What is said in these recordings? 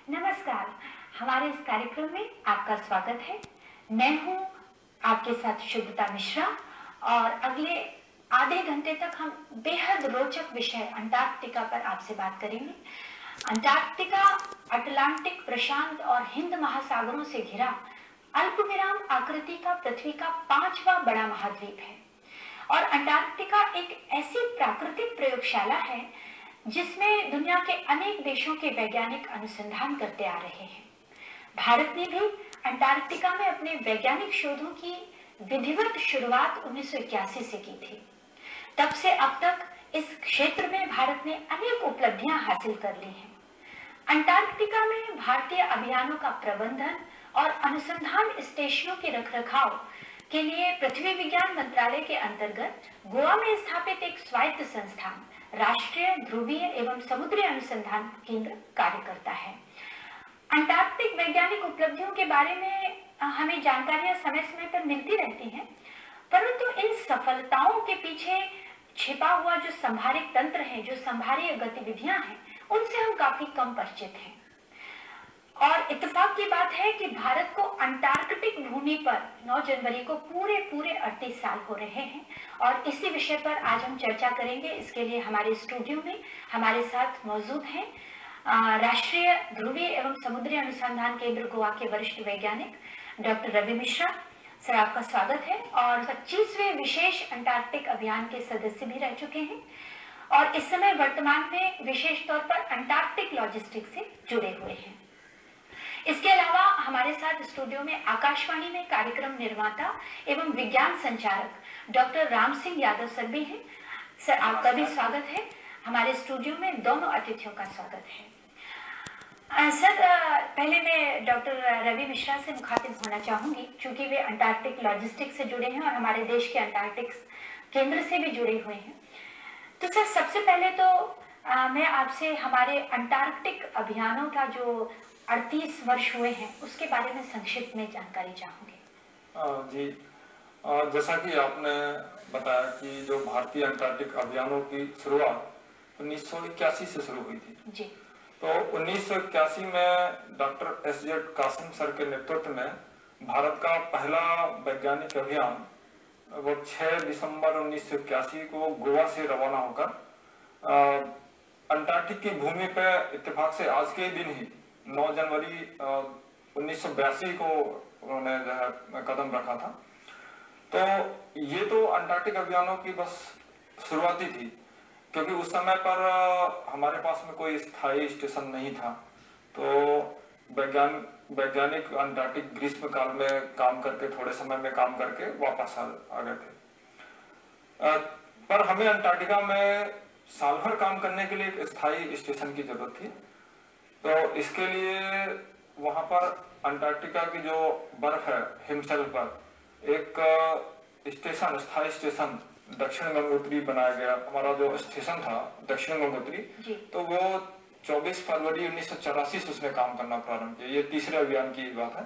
नमस्कार, हमारे इस कार्यक्रम में आपका स्वागत है। मैं हूं आपके साथ शुभता मिश्रा और अगले आधे घंटे तक हम बेहद रोचक विषय अंटार्कटिका पर आपसे बात करेंगे। अंटार्कटिका अटलांटिक, प्रशांत और हिंद महासागरों से घिरा अल्पविराम आकृति का पृथ्वी का 5वां बड़ा महाद्वीप है और अंटार्कटिका एक ऐसी प्राकृतिक प्रयोगशाला है जिसमें दुनिया के अनेक देशों के वैज्ञानिक अनुसंधान करते आ रहे हैं। भारत ने भी अंटार्कटिका में अपने वैज्ञानिक शोधों की विधिवत शुरुआत 1981 से की थी। तब से अब तक इस क्षेत्र में भारत ने अनेक उपलब्धियां हासिल कर ली हैं। अंटार्कटिका में भारतीय अभियानों का प्रबंधन और अनुसंधान स्टेशनों के रखरखाव के लिए पृथ्वी विज्ञान मंत्रालय के अंतर्गत गोवा में स्थापित एक स्वायत्त संस्थान राष्ट्रीय ध्रुवीय एवं समुद्री अनुसंधान केंद्र कार्य करता है। अंटार्कटिक वैज्ञानिक उपलब्धियों के बारे में हमें जानकारियां समय समय पर मिलती रहती हैं, परंतु इन सफलताओं के पीछे छिपा हुआ जो संभारिक तंत्र है, जो संभारीय गतिविधियां हैं, उनसे हम काफी कम परिचित हैं। और इत्तेफाक की बात है कि भारत को अंटार्कटिक भूमि पर 9 जनवरी को पूरे 38 साल हो रहे हैं और इसी विषय पर आज हम चर्चा करेंगे। इसके लिए हमारे स्टूडियो में हमारे साथ मौजूद हैं राष्ट्रीय ध्रुवीय एवं समुद्री अनुसंधान केंद्र गोवा के वरिष्ठ वैज्ञानिक डॉक्टर रवि मिश्रा। सर, आपका स्वागत है। और 25वें विशेष अंटार्कटिक अभियान के सदस्य भी रह चुके हैं और इस समय वर्तमान में विशेष तौर पर अंटार्कटिक लॉजिस्टिक्स से जुड़े हुए हैं। इसके अलावा हमारे साथ स्टूडियो में आकाशवाणी में कार्यक्रम निर्माता एवं विज्ञान संचालक डॉक्टर राम सिंह यादव सर भी हैं। सर, आपका भी स्वागत है। हमारे स्टूडियो में दोनों अतिथियों का स्वागत है। सर, पहले मैं डॉक्टर रवि मिश्रा से मुखातिब होना चाहूंगी, क्योंकि वे अंटार्कटिक लॉजिस्टिक्स से जुड़े हैं और हमारे देश के अंटार्कटिक केंद्र से भी जुड़े हुए हैं। तो सर, सबसे पहले तो मैं आपसे हमारे अंटार्कटिक अभियानों का जो 38 वर्ष हुए हैं उसके बारे में संक्षिप्त में जानकारी चाहूंगी। जी, जैसा कि आपने बताया कि जो भारतीय अंटार्कटिक अभियानों की शुरुआत 1981 से शुरू हुई थी जी। तो 1981 में डॉक्टर एस.जेड. कासिम सर के नेतृत्व में भारत का पहला वैज्ञानिक अभियान वो 6 दिसंबर 1981 को गोवा से रवाना होकर अंटार्कटिक की भूमि पर इत्तेफाक से आज के दिन ही 9 जनवरी 1982 को उन्होंने जो है कदम रखा था। तो ये तो अंटार्कटिक अभियानों की बस शुरुआती थी, क्योंकि उस समय पर हमारे पास में कोई स्थायी स्टेशन नहीं था। तो वैज्ञानिक अंटार्कटिक ग्रीष्म काल में काम करके, थोड़े समय में काम करके वापस आ गए थे। पर हमें अंटार्कटिका में साल भर काम करने के लिए एक स्थायी स्टेशन की जरूरत थी। तो इसके लिए वहां पर अंटार्कटिका की जो बर्फ है हिमशैल पर एक स्टेशन, स्थायी स्टेशन दक्षिण गंगोत्री बनाया गया। हमारा जो स्टेशन था दक्षिण गंगोत्री, तो वो 24 फरवरी 1984 से उसने काम करना प्रारंभ किया। ये तीसरे अभियान की बात है।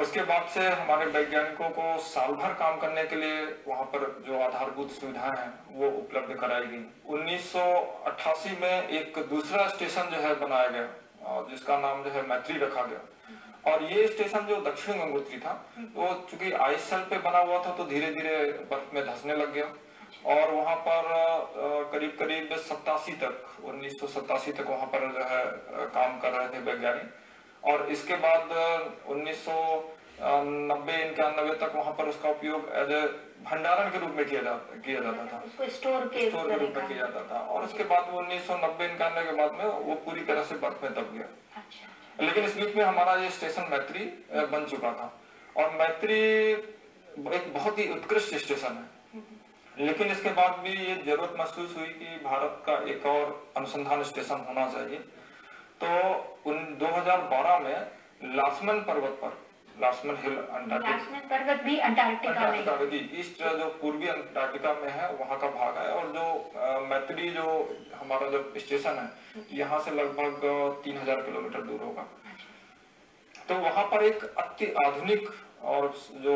उसके बाद से हमारे वैज्ञानिकों को साल भर काम करने के लिए वहां पर जो आधारभूत सुविधाएं हैं वो उपलब्ध कराई गई। 1988 में एक दूसरा स्टेशन जो है बनाया गया और जिसका नाम जो है मैत्री रखा गया। और ये स्टेशन जो दक्षिण गंगोत्री था वो चूंकि आइस शेल्फ पे बना हुआ था तो धीरे धीरे बर्फ में धंसने लग गया और वहां पर करीब 1987 तक वहां पर जो है काम कर रहे थे वैज्ञानिक। और इसके बाद 1990-91 तक वहां पर उसका उपयोग एज ए भंडारण के रूप में किया जाता था, उसको स्टोर के रूप में किया जाता था। और उसके बाद वो 1990-91 के बाद में वो पूरी तरह से बर्फ में दब गया। लेकिन इस बीच में हमारा ये स्टेशन मैत्री बन चुका था और मैत्री एक बहुत ही उत्कृष्ट स्टेशन है। लेकिन इसके बाद भी ये जरूरत महसूस हुई कि भारत का एक और अनुसंधान स्टेशन होना चाहिए। तो 2012 में लासमन पर्वत पर, लासमन हिल लासमन पर्वत भी अंटार्कटिका में, ईस्ट जो पूर्वी अंटार्कटिका में है वहां का भाग है। और जो मैत्री जो हमारा जो स्टेशन है यहाँ से लगभग 3000 किलोमीटर दूर होगा। तो वहां पर एक अति आधुनिक और जो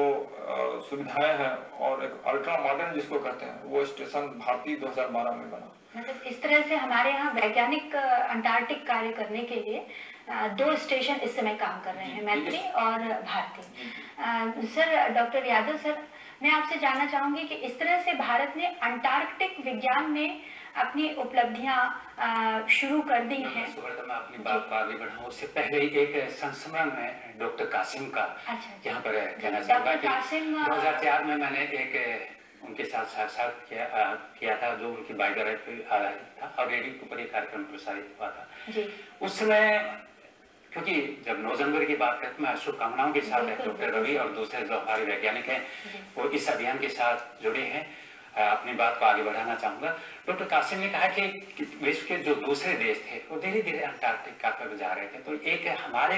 सुविधाएं हैं और एक अल्ट्रा मॉडर्न जिसको कहते हैं वो स्टेशन भारती 2012 में बना। मतलब इस तरह से हमारे यहाँ वैज्ञानिक अंटार्कटिक कार्य करने के लिए 2 स्टेशन इस समय काम कर रहे हैं, मैत्री और Bharti. Sir, doctor Yadav sir, मैं आपसे जानना चाहूंगी कि इस तरह से भारत ने अंटार्कटिक विज्ञान में अपनी उपलब्धियां शुरू कर दी हैं। मैं अपनी बात को आगे बढ़ाऊं उससे पहले एक संस्मरण में डॉक्टर कासिम का यहाँ पर कहना चाहूंगा कि 2004 में मैंने एक उनके साथ साक्षात किया था, जो उनकी बायोग्राफी पे आधारित था और रेडियो के ऊपर एक कार्यक्रम प्रसारित हुआ था। उस समय क्योंकि जब 9 जनवरी की बात करते मैं शुभकामनाओं के साथ डॉक्टर रवि और दूसरे जो हमारे वैज्ञानिक हैं वो इस अभियान के साथ जुड़े हैं, अपनी बात को आगे बढ़ाना चाहूंगा। डॉक्टर कासिम ने कहा कि विश्व के जो दूसरे देश थे वो धीरे धीरे अंटार्कटिका पर जा रहे थे, तो एक हमारे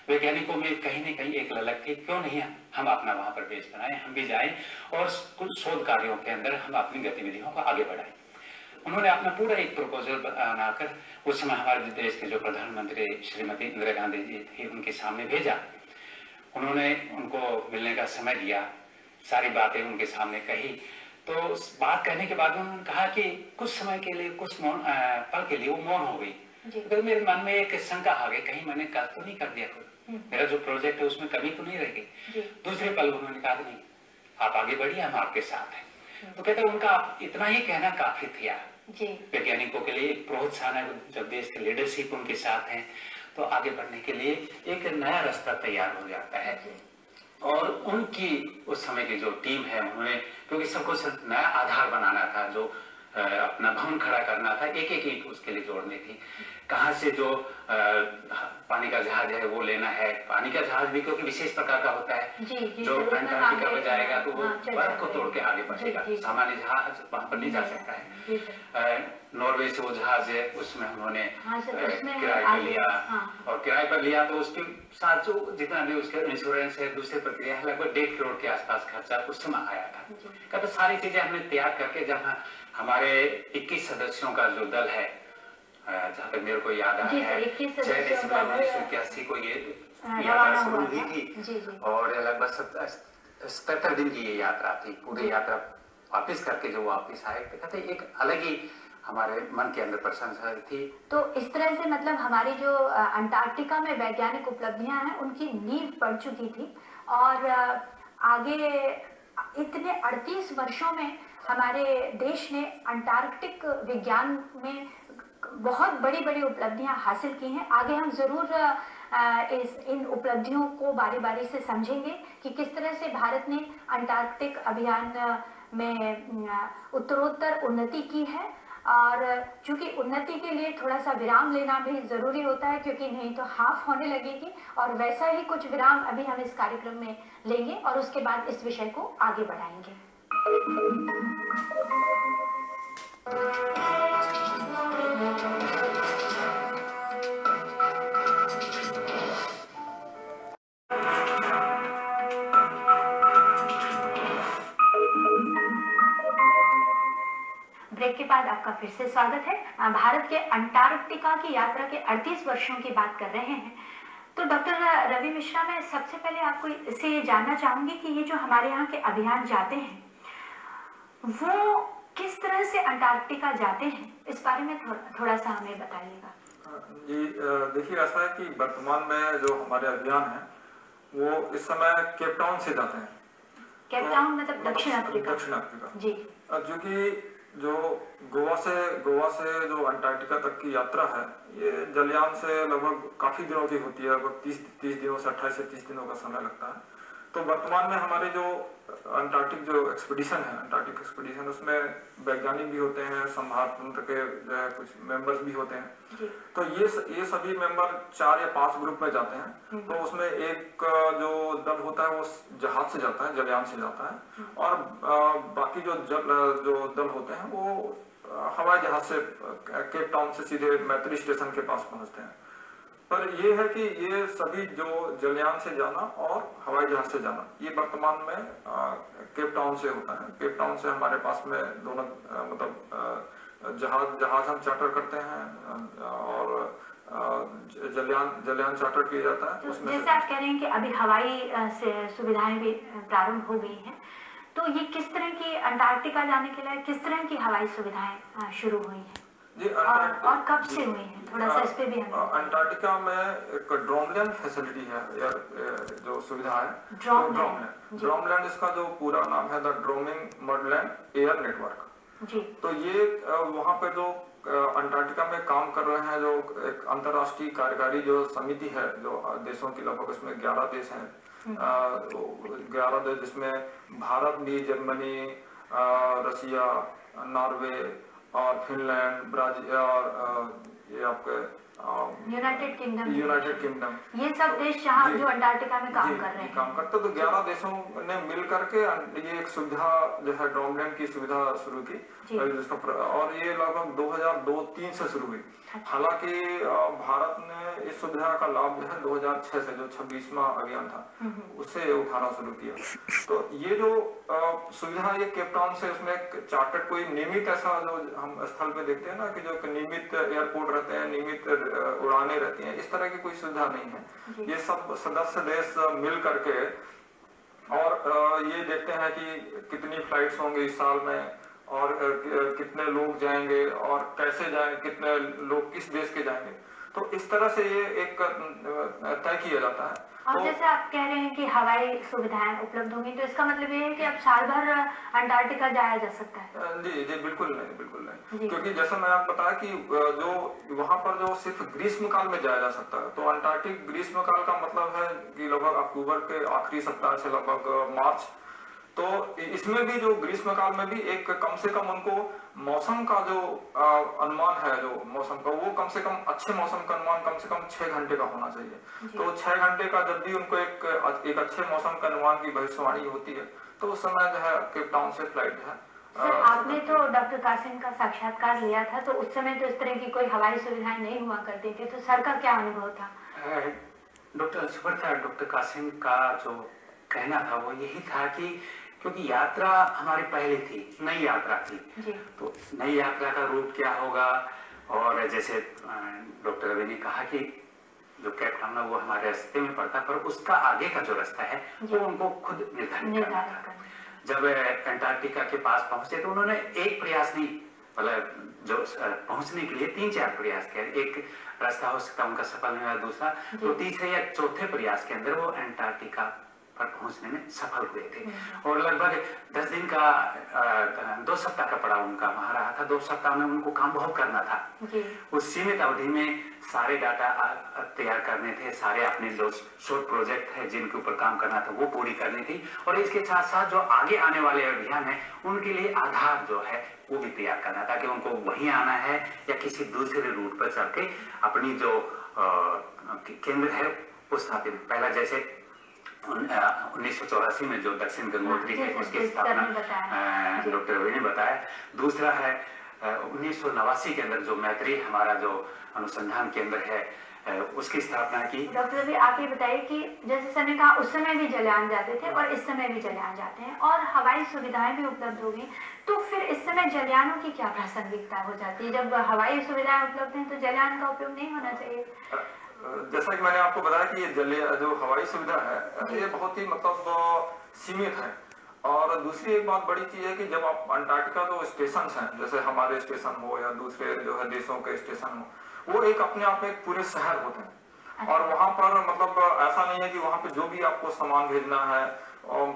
वैज्ञानिकों में कहीं न कहीं एक ललक थी, क्यों नहीं हम अपना वहां पर बेस बनाएं, हम भी जाएं और कुछ शोध कार्यों के अंदर हम अपनी गतिविधियों को आगे बढ़ाएं। उन्होंने अपना पूरा एक प्रपोजल बनाकर उस समय हमारे देश के जो प्रधानमंत्री श्रीमती इंदिरा गांधी जी थी उनके सामने भेजा। उन्होंने उनको मिलने का समय दिया, सारी बातें उनके सामने कही। तो बात कहने के बाद उन्होंने कहा कि कुछ समय के लिए, कुछ पल के लिए वो मौन हो गई। तो मेरे मन में एक शंका आ गई, कहीं मैंने गलत तो नहीं कर दिया, कोई मेरा जो प्रोजेक्ट है उसमें कमी तो नहीं रह गई। दूसरे पल उन्होंने कहा नहीं, आप आगे बढ़िए, हम आपके साथ हैं। तो कहते उनका इतना ही कहना काफी था वैज्ञानिकों के लिए, प्रोत्साहन है। जब देश के लीडरशिप उनके साथ हैं तो आगे बढ़ने के लिए एक नया रास्ता तैयार हो जाता है। और उनकी उस समय की जो टीम है उन्होंने, क्योंकि सबको नया आधार बनाना था, जो अपना भवन खड़ा करना था, एक एक ईंट उसके लिए जोड़नी थी। कहाँ से जो पानी का जहाज है वो लेना है, पानी का जहाज भी क्योंकि विशेष प्रकार का होता है जो अंटार्कटिका में जाएगा तो वो बर्फ को तोड़ के आगे बढ़ेगा, सामान्य जहाज वहां पर नहीं जा सकता है। नॉर्वे से वो जहाज है उसमें उन्होंने किराए पर लिया और किराए पर लिया तो उसके साथ जो जितना भी उसके इंश्योरेंस है, दूसरी प्रक्रिया है, लगभग 1.5 करोड़ के आसपास खर्चा उस समय आया था। कहते सारी चीजें हमने तैयार करके, जहाँ हमारे 21 सदस्यों का जो दल है, जहाँ तक मेरे को याद आया है 6 दिसंबर 1981 को ये यात्रा शुरू हुई थी और लगभग 77 दिन की ये यात्रा थी। पूरी यात्रा वापिस करके जो वापिस आए तो कहते एक अलग ही हमारे मन के अंदर प्रशंसा थी। तो इस तरह से मतलब हमारी जो अंटार्कटिका में वैज्ञानिक उपलब्धियां हैं उनकी नींव पड़ चुकी थी और आगे इतने 38 वर्षों में हमारे देश ने अंटार्कटिक विज्ञान में बहुत बड़ी बड़ी उपलब्धियां हासिल की हैं। आगे हम जरूर इन उपलब्धियों को बारी बारी से समझेंगे कि किस तरह से भारत ने अंटार्कटिक अभियान में उत्तरोत्तर उन्नति की है। और चूंकि उन्नति के लिए थोड़ा सा विराम लेना भी जरूरी होता है, क्योंकि नहीं तो हाफ होने लगेगी, और वैसा ही कुछ विराम अभी हम इस कार्यक्रम में लेंगे और उसके बाद इस विषय को आगे बढ़ाएंगे। ब्रेक के बाद आपका फिर से स्वागत है। भारत के अंटार्कटिका की यात्रा के 38 वर्षों की बात कर रहे हैं। तो डॉक्टर रवि मिश्रा, मैं सबसे पहले आपको इससे ये जानना चाहूंगी कि ये जो हमारे यहाँ के अभियान जाते हैं वो किस तरह से अंटार्कटिका जाते हैं, इस बारे में थोड़ा सा हमें बताइएगा। जी देखिए, ऐसा है कि वर्तमान में जो हमारे अभियान है वो इस समय केप टाउन से जाते हैं। केप टाउन मतलब दक्षिण अफ्रीका जी, जो कि जो गोवा से जो अंटार्कटिका तक की यात्रा है ये जलयान से लगभग काफी दिनों की होती है, लगभग 30 दिनों से 28 से 30 दिनों का समय लगता है। तो वर्तमान में हमारे जो अंटार्कटिक जो एक्सपीडिशन है, अंटार्कटिक एक्सपीडिशन, उसमें वैज्ञानिक भी होते हैं, संभाग तंत्र के जो है कुछ मेंबर्स भी होते हैं। तो ये सभी मेंबर 4 या 5 ग्रुप में जाते हैं। तो उसमें एक जो दल होता है वो जहाज से जाता है, जलयान से जाता है, और बाकी जो दल होते हैं वो हवाई जहाज से केप टाउन से सीधे मैत्री स्टेशन के पास पहुंचते हैं। पर ये है कि ये सभी जो जलयान से जाना और हवाई जहाज से जाना ये वर्तमान में केप टाउन से होता है। केप टाउन से हमारे पास में दोनों मतलब जहाज हम चार्टर करते हैं और जलयान चार्टर किया जाता है। तो जैसे आप कह रहे हैं कि अभी हवाई से सुविधाएं भी प्रारंभ हो गई हैं, तो ये किस तरह की अंटार्कटिका जाने के लिए किस तरह की हवाई सुविधाएं शुरू हुई हैं जी? और कब से हुई हैं, थोड़ा सा इस पे भी हमें। अंटार्कटिका में एक ड्रोमलैंड फैसिलिटी है या जो सुविधा है, ड्रोमलैंड इसका जो पूरा नाम है, द ड्रोमिंग मडलैंड एयर नेटवर्क जी। तो ये वहाँ पे जो अंटार्कटिका में काम कर रहे हैं, जो एक अंतर्राष्ट्रीय कार्यकारी जो समिति है, जो देशों की लगभग इसमें 11 देश हैं, 11 देश जिसमें भारत भी, जर्मनी, रसिया, नॉर्वे और फिनलैंड, ब्राजील और ये आपके यूनाइटेड किंगडम, ये सब देश जहाँ जो अंटार्कटिका में काम कर रहे हैं, काम करते। तो 11 देशों ने मिल करके ये एक सुविधा जो है ड्रोमलैंड की सुविधा शुरू की, और ये लगभग 2002-03 से शुरू हुई। हालांकि भारत ने इस सुविधा का लाभ जो है 2006 से, जो 26वां अभियान था, उससे उठाना शुरू किया। तो ये जो सुविधा, ये केप टाउन से उसमें चार्टर्ड कोई नियमित ऐसा जो हम स्थल पे देखते हैं ना, कि जो नियमित एयरपोर्ट रहते हैं, नियमित उड़ानें रहती हैं, इस तरह की कोई सुविधा नहीं है। ये सब सदस्य देश मिल करके और ये देखते हैं कि कितनी फ्लाइट्स होंगी इस साल में, और कितने लोग जाएंगे और कैसे जाएंगे, कितने लोग किस देश के जाएंगे। तो इस तरह से ये एक तय किया जाता है। और तो जैसे आप कह रहे हैं कि हवाई सुविधाएं उपलब्ध होंगी, तो इसका मतलब ये है कि अब साल भर अंटार्कटिका जाया जा सकता है? जी जी, बिल्कुल नहीं, क्योंकि जैसा मैं आपको बताया कि जो वहाँ पर जो सिर्फ ग्रीष्म काल में जाया जा सकता है। तो अंटार्कटिक ग्रीष्म काल का मतलब है कि लगभग अक्टूबर के आखिरी सप्ताह से लगभग मार्च। तो इसमें भी जो ग्रीष्म काल में भी एक कम से कम उनको मौसम का जो अनुमान है, जो मौसम का, वो कम से कम अच्छे मौसम का अनुमान कम से कम 6 घंटे का होना चाहिए। तो 6 घंटे का जब भी उनको एक अच्छे मौसम का अनुमान की भविष्यवाणी होती है, तो उस समय जो है केप टाउन से फ्लाइट है। सर, आपने तो डॉक्टर कासिम का साक्षात्कार लिया था, तो उस समय तो इस तरह की कोई हवाई सुविधाएं नहीं हुआ करती थी, तो सर का क्या अनुभव था? डॉक्टर कासिम का जो कहना था वो यही था कि क्योंकि यात्रा हमारी पहले थी, नई यात्रा थी जी। तो नई यात्रा का रूट क्या होगा, और जैसे डॉक्टर रवि ने कहा कि जो केप टाउन है वो हमारे रास्ते में पड़ता, पर उसका आगे का जो रास्ता है वो उनको खुद निर्धारित करना था। जब अंटार्कटिका के पास पहुंचे तो उन्होंने एक प्रयास नहीं, मतलब जो पहुंचने के लिए 3-4 प्रयास किया। एक रास्ता हो सकता उनका सफल नहीं हुआ, दूसरा तो तीसरे या चौथे प्रयास के अंदर वो अंटार्कटिका पर पहुंचने में सफल हुए थे। और लगभग 10 दिन का 2 सप्ताह का पड़ाव उनका वहां रहा था। 2 सप्ताह में उनको काम बहुत करना था। उस सीमित अवधि में सारे डाटा तैयार करने थे, सारे अपने जो शोध प्रोजेक्ट है जिनके ऊपर काम करना था वो पूरी करनी थी, और इसके साथ साथ जो आगे आने वाले अभियान है उनके लिए आधार जो है वो भी तैयार करना था, कि उनको वहीं आना है या किसी दूसरे रूट पर चल के अपनी जो केंद्र है वो स्थापित। पहला जैसे 1984 में जो दक्षिण गंगोत्री है उसकी स्थापना डॉक्टर रवि ने बताया। दूसरा है 1989 के अंदर जो मैत्री हमारा जो अनुसंधान केंद्र है उसकी स्थापना की। डॉक्टर रवि, आप ये बताइए कि जैसे सर ने कहा उस समय भी जलयान जाते थे और इस समय भी जलयान जाते हैं, और हवाई सुविधाएं भी उपलब्ध हो गई, तो फिर इस समय जलयानों की क्या प्रासंगिकता हो जाती है? जब हवाई सुविधाएं उपलब्ध हैं तो जलयान का उपयोग नहीं होना चाहिए? जैसा कि मैंने आपको बताया कि ये जो हवाई सुविधा है ये बहुत ही मतलब सीमित है। और दूसरी एक बात बड़ी चीज है कि जब आप अंटार्कटिका जो स्टेशन हैं, जैसे हमारे स्टेशन हो या दूसरे जो है देशों के स्टेशन हो, वो एक अपने आप में एक पूरे शहर होते हैं। और वहां पर मतलब ऐसा नहीं है कि वहां पे जो भी आपको सामान भेजना है,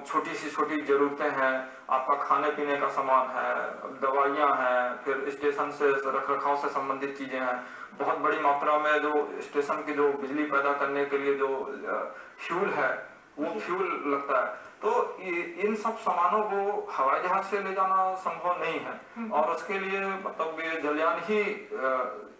छोटी सी छोटी जरूरतें हैं, आपका खाने पीने का सामान है, दवाइयां हैं, फिर स्टेशन से रखरखाव से संबंधित चीजें हैं, बहुत बड़ी मात्रा में जो स्टेशन की जो बिजली पैदा करने के लिए जो फ्यूल है वो फ्यूल लगता है। तो इन सब सामानों को हवाई जहाज से ले जाना संभव नहीं है, और उसके लिए मतलब ये जलयान ही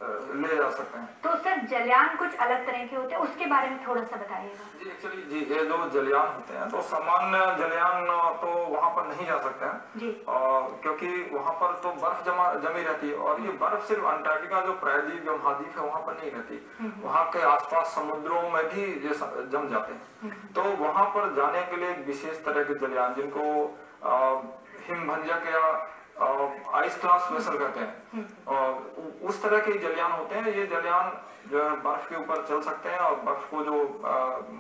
ले जा सकते हैं। तो सर जलयान कुछ अलग तरह के होते हैं, उसके बारे में थोड़ा सा बताइएगा। जी एक्चुअली जी, ये जो जलयान होते हैं तो सामान्य जलयान तो वहाँ पर नहीं जा सकते हैं जी, क्योंकि वहाँ पर तो बर्फ जमी रहती है, और ये बर्फ सिर्फ अंटार्कटिका जो प्रायद्वीप जो महाद्वीप है वहाँ पर नहीं रहती, वहाँ के आसपास समुद्रों में भी ये जम जाते हैं। तो वहाँ पर जाने के लिए विशेष तरह के जलयान जिनको हिमभंजक या आइस क्लास वेसल कहते हैं, उस तरह के जलयान होते हैं। ये जलयान जो है बर्फ के ऊपर चल सकते हैं और बर्फ को जो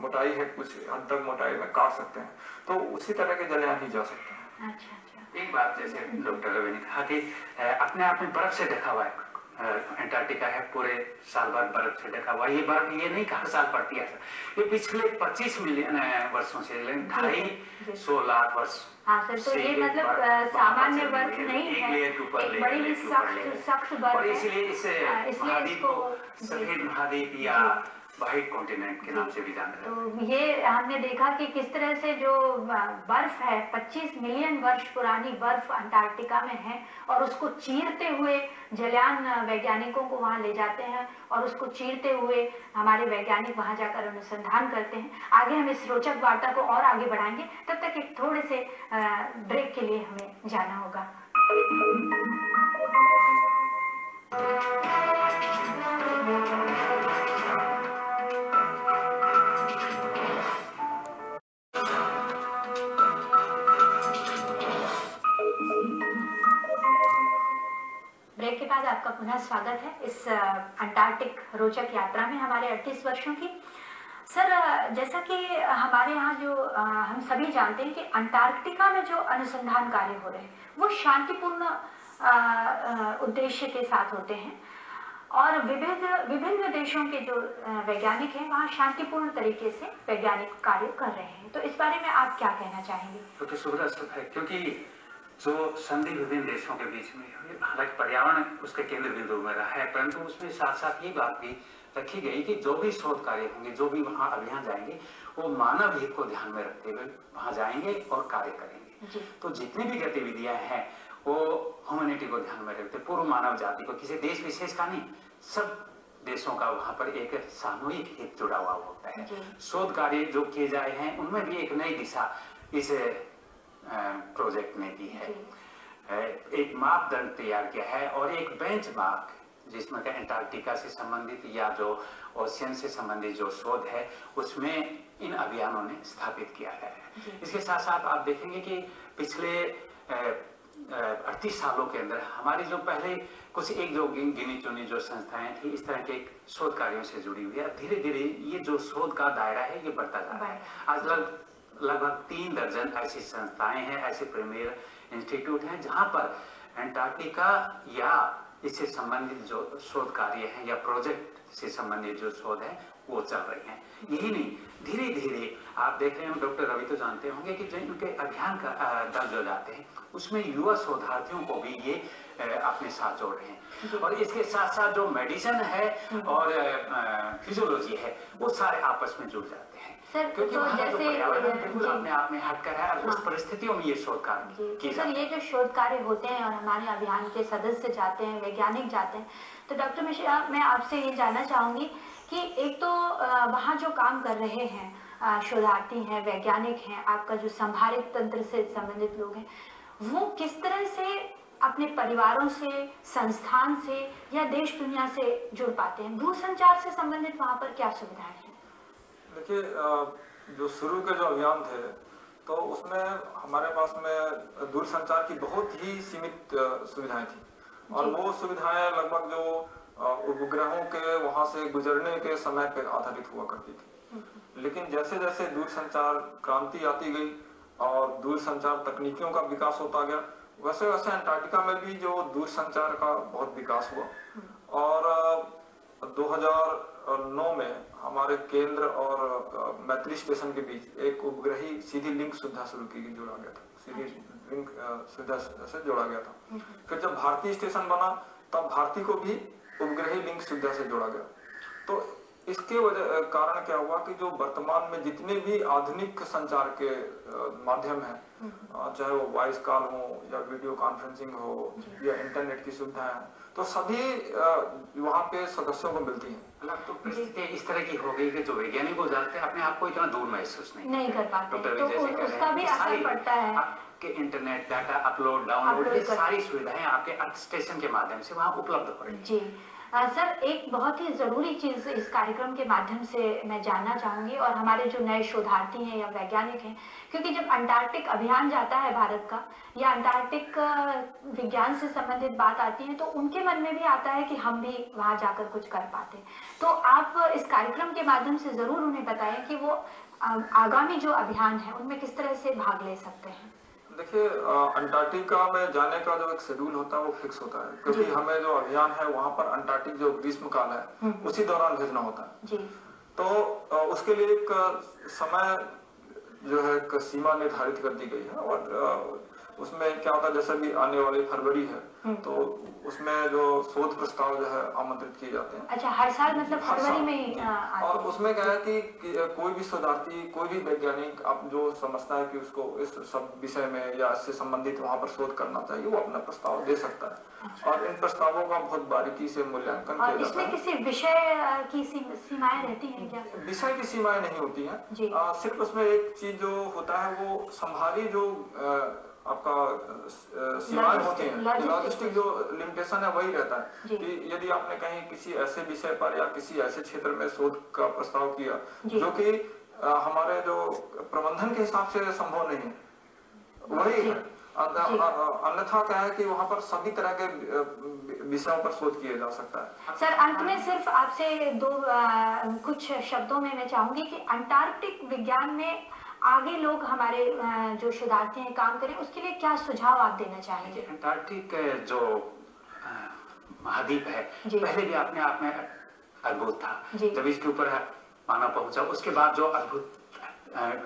मोटाई है कुछ हद तक मोटाई में काट सकते हैं, तो उसी तरह के जलयान ही जा सकते हैं। अच्छा अच्छा। एक बात जैसे डॉक्टर रवि ने कहा कि अपने आप में बर्फ से ढका हुआ है, अंटार्कटिका है पूरे साल भर बर्फ से ढका हुआ। ये बर्फ ये नहीं हर साल पड़ती है, ये पिछले 25 मिलियन वर्षों से 250 लाख वर्ष। हाँ सर, तो ये मतलब सामान्य बर्फ नहीं है, एक बड़ी ही सख्त बर्फ और इसलिए इस महाद्वीप को सफेद महाद्वीप या व्हाइट कॉन्टिनेंट के नाम से भी जानते हैं। तो ये हमने देखा कि किस तरह से जो बर्फ है 25 मिलियन वर्ष पुरानी बर्फ अंटार्कटिका में है, और उसको चीरते हुए जलयान वैज्ञानिकों को वहां ले जाते हैं और उसको चीरते हुए हमारे वैज्ञानिक वहां जाकर अनुसंधान करते हैं। आगे हम इस रोचक वार्ता को और आगे बढ़ाएंगे, तब तक एक थोड़े से ब्रेक के लिए हमें जाना होगा। ब्रेक के बाद आपका पुनः स्वागत है इस अंटार्कटिक रोचक यात्रा में हमारे 38 वर्षों की। सर, जैसा कि हमारे यहाँ जो हम सभी जानते हैं कि अंटार्कटिका में जो अनुसंधान कार्य हो रहे हैं वो शांतिपूर्ण उद्देश्य के साथ होते हैं, और विभिन्न देशों के जो वैज्ञानिक हैं वहाँ शांतिपूर्ण तरीके से वैज्ञानिक कार्य कर रहे हैं। तो इस बारे में आप क्या कहना चाहेंगे? क्योंकि सुब्रत है, क्योंकि जो संधि विभिन्न देशों के बीच में, हालांकि पर्यावरण उसके केंद्र बिंदु में रहा है, परंतु उसमें साथ साथ ये बात भी रखी गई कि जो भी शोध कार्य होंगे, जो भी वहाँ अभियान जाएंगे, वो मानव हित को ध्यान में रखते हुए वहाँ जाएंगे और कार्य करेंगे। तो जितनी भी गतिविधियां हैं वो ह्यूमैनिटी को ध्यान में रखते, पूर्व मानव जाति को, किसी देश विशेष का नहीं, सब देशों का वहाँ पर एक सामूहिक हित जुड़ा हुआ होता है। शोध कार्य जो किए जाए हैं उनमें भी एक नई दिशा इस प्रोजेक्ट ने दी है। एक मापदंड तैयार किया है और एक बेंचमार्क जिसमें अंटार्कटिका से संबंधित या जो ओशियन से संबंधित जो शोध है उसमें इन अभियानों ने स्थापित किया है। इसके साथ साथ आप देखेंगे कि पिछले 38 सालों के अंदर हमारी जो पहले कुछ एक जो गिनी चुनी जो संस्थाएं थी इस तरह के शोध कार्यों से जुड़ी हुई है, धीरे धीरे ये जो शोध का दायरा है ये बढ़ता जा रहा है। आज लगभग 3 दर्जन ऐसी संस्थाएं हैं, ऐसे प्रीमियर इंस्टीट्यूट हैं जहां पर अंटार्कटिका या इससे संबंधित जो शोध कार्य हैं या प्रोजेक्ट से संबंधित जो शोध है वो चल रही हैं। यही नहीं, धीरे धीरे आप देख रहे हैं, डॉक्टर रवि तो जानते होंगे कि जो इनके अभियान का दल जो जाते हैं उसमें युवा शोधार्थियों को भी ये अपने साथ जोड़ रहे हैं, और इसके साथ साथ जो मेडिसिन है और फिजियोलॉजी है वो सारे आपस में जुड़ जाते हैं। सर, क्योंकि तो जैसे अपने आप में हटकर है और उस परिस्थितियों में ये शोध कार्य किए सर, ये जो शोध कार्य होते हैं और हमारे अभियान के सदस्य जाते हैं, वैज्ञानिक जाते हैं, तो डॉक्टर मिश्रा मैं आपसे ये जानना चाहूंगी कि एक तो वहाँ जो काम कर रहे हैं शोधार्थी हैं, वैज्ञानिक हैं, आपका जो संभारित तंत्र से संबंधित लोग हैं, वो किस तरह से अपने परिवारों से, संस्थान से या देश दुनिया से जुड़ पाते हैं? दूरसंचार से संबंधित वहाँ पर क्या सुविधाएं हैं? देखिए, जो शुरू के जो अभियान थे तो उसमें हमारे पास में दूरसंचार की बहुत ही सीमित सुविधाएं थी, और वो सुविधाएं लगभग जो उपग्रहों के वहां से गुजरने के समय पर आधारित हुआ करती थी। लेकिन जैसे जैसे दूरसंचार क्रांति आती गई और दूरसंचार तकनीकियों का विकास होता गया, वैसे वैसे अंटार्कटिका में भी जो दूरसंचार का बहुत विकास हुआ, और 2009 में हमारे केंद्र और मैत्री स्टेशन के बीच एक उपग्रही सीधी लिंक सुविधा शुरू की, जोड़ा गया था, सीधी लिंक सुविधा से जोड़ा गया था। फिर जब भारतीय स्टेशन बना तब भारती को भी उपग्रही लिंक सुविधा से जोड़ा गया। तो इसके वजह कारण क्या हुआ कि जो वर्तमान में जितने भी आधुनिक संचार के माध्यम हैं, चाहे वो वॉइस कॉल हो या वीडियो कॉन्फ्रेंसिंग हो या इंटरनेट की सुविधाएं हैं, तो सभी वहाँ पे सदस्यों को मिलती हैं। तो परिस्थिति इस तरह की हो गई कि जो वैज्ञानिक हो जाते हैं अपने आप को इतना दूर महसूस नहीं कर पाते, तो उसका भी असर पड़ता है। आपके इंटरनेट डाटा अपलोड डाउनलोड ये सारी सुविधाएं आपके अर्थ स्टेशन के माध्यम से वहाँ उपलब्ध हो रही हैं। जी सर, एक बहुत ही ज़रूरी चीज़ इस कार्यक्रम के माध्यम से मैं जानना चाहूँगी, और हमारे जो नए शोधार्थी हैं या वैज्ञानिक हैं, क्योंकि जब अंटार्कटिक अभियान जाता है भारत का या अंटार्कटिक विज्ञान से संबंधित बात आती है, तो उनके मन में भी आता है कि हम भी वहाँ जाकर कुछ कर पाते। तो आप इस कार्यक्रम के माध्यम से ज़रूर उन्हें बताएं कि वो आगामी जो अभियान है उनमें किस तरह से भाग ले सकते हैं। देखिए, अंटार्कटिका में जाने का जो एक शेड्यूल होता है वो फिक्स होता है, क्योंकि हमें जो अभियान है वहाँ पर अंटार्कटिक जो ग्रीष्म काल है उसी दौरान भेजना होता है जी। तो उसके लिए एक समय जो है एक सीमा निर्धारित कर दी गई है, और उसमें क्या होता है, जैसे भी आने वाली फरवरी है तो उसमें जो शोध प्रस्ताव जो है आमंत्रित किए जाते हैं। अच्छा, हर साल मतलब फरवरी में और उसमें क्या है कि कोई भी शोधार्थी, कोई भी वैज्ञानिक अब जो समझता है कि उसको इस सब विषय में या इससे संबंधित वहाँ पर शोध करना चाहिए, वो अपना प्रस्ताव दे सकता है। अच्छा। और इन प्रस्तावों का बहुत बारीकी से मूल्यांकन किया जाता है। इसमें किसी विषय की सीमाएं रहती हैं क्या? विषय की सीमाएं नहीं होती हैं, सिर्फ उसमें एक चीज जो होता है वो संभारी जो आपका सीमाएं होती हैं, लॉजिस्टिक जो लिमिटेशन है वही रहता है कि यदि आपने कहीं किसी ऐसे विषय पर या किसी ऐसे क्षेत्र में शोध का प्रस्ताव किया जो कि हमारे जो प्रबंधन के हिसाब से संभव नहीं है, वही है। अन्यथा क्या है कि वहाँ पर सभी तरह के विषयों पर शोध किया जा सकता है। सर, अंत में सिर्फ आपसे कुछ शब्दों में मैं चाहूंगी कि अंटार्कटिक विज्ञान में आगे लोग हमारे जो शोधार्थी हैं काम करें, उसके लिए क्या सुझाव आप देना चाहेंगे? अंटार्कटिक जो महाद्वीप है पहले भी अपने आप में अद्भुत था। जब इसके ऊपर मानव पहुंचा, उसके बाद जो अद्भुत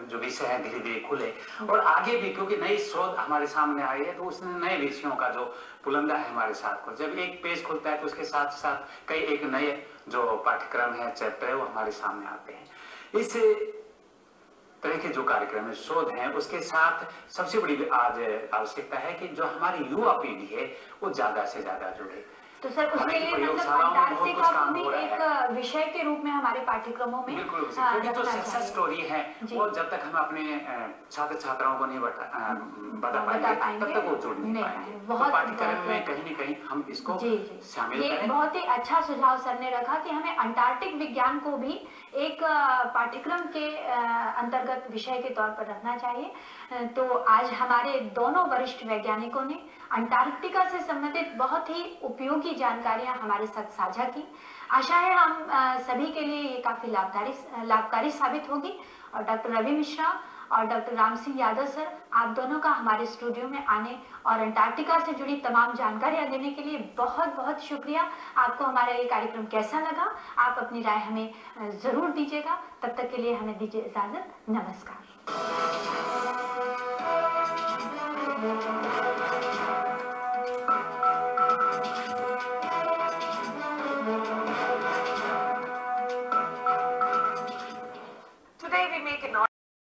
जो विषय है धीरे धीरे खुले, और आगे भी क्योंकि नई शोध हमारे सामने आई है तो उसने नए विषयों का जो पुलंदा है हमारे साथ को, जब एक पेज खुलता है तो उसके साथ साथ कई एक नए जो पाठ्यक्रम है, चैप्टर है, वो हमारे सामने आते हैं। इस तरह के जो कार्यक्रम है, शोध है, उसके साथ सबसे बड़ी आज आवश्यकता है कि जो हमारी युवा पीढ़ी है वो ज्यादा से ज्यादा जुड़े। तो सर, उसके लिए मतलब अंटार्कटिका को भी एक विषय के रूप में हमारे पाठ्यक्रमों में बिल्कुल, क्योंकि जो सक्सेस स्टोरी है वो जब तक हम अपने छात्र छात्राओं को नहीं बता पाएंगे तब तक वो जुड़ नहीं पाएंगे। बहुत पाठ्यक्रम में कहीं न कहीं हम इसको शामिल करें। ये बहुत ही अच्छा सुझाव सर ने रखा कि हमें अंटार्कटिक विज्ञान को भी एक पाठ्यक्रम के अंतर्गत विषय के तौर पर रखना चाहिए। तो आज हमारे दोनों वरिष्ठ वैज्ञानिकों ने अंटार्कटिका से संबंधित बहुत ही उपयोगी जानकारियां हमारे साथ साझा की। आशा है हम सभी के लिए ये काफी लाभकारी साबित होगी। और डॉक्टर रवि मिश्रा और डॉक्टर राम सिंह यादव सर, आप दोनों का हमारे स्टूडियो में आने और अंटार्कटिका से जुड़ी तमाम जानकारियां देने के लिए बहुत बहुत शुक्रिया। आपको हमारा ये कार्यक्रम कैसा लगा, आप अपनी राय हमें जरूर दीजिएगा। तब तक के लिए हमें दीजिए इजाजत। नमस्कार।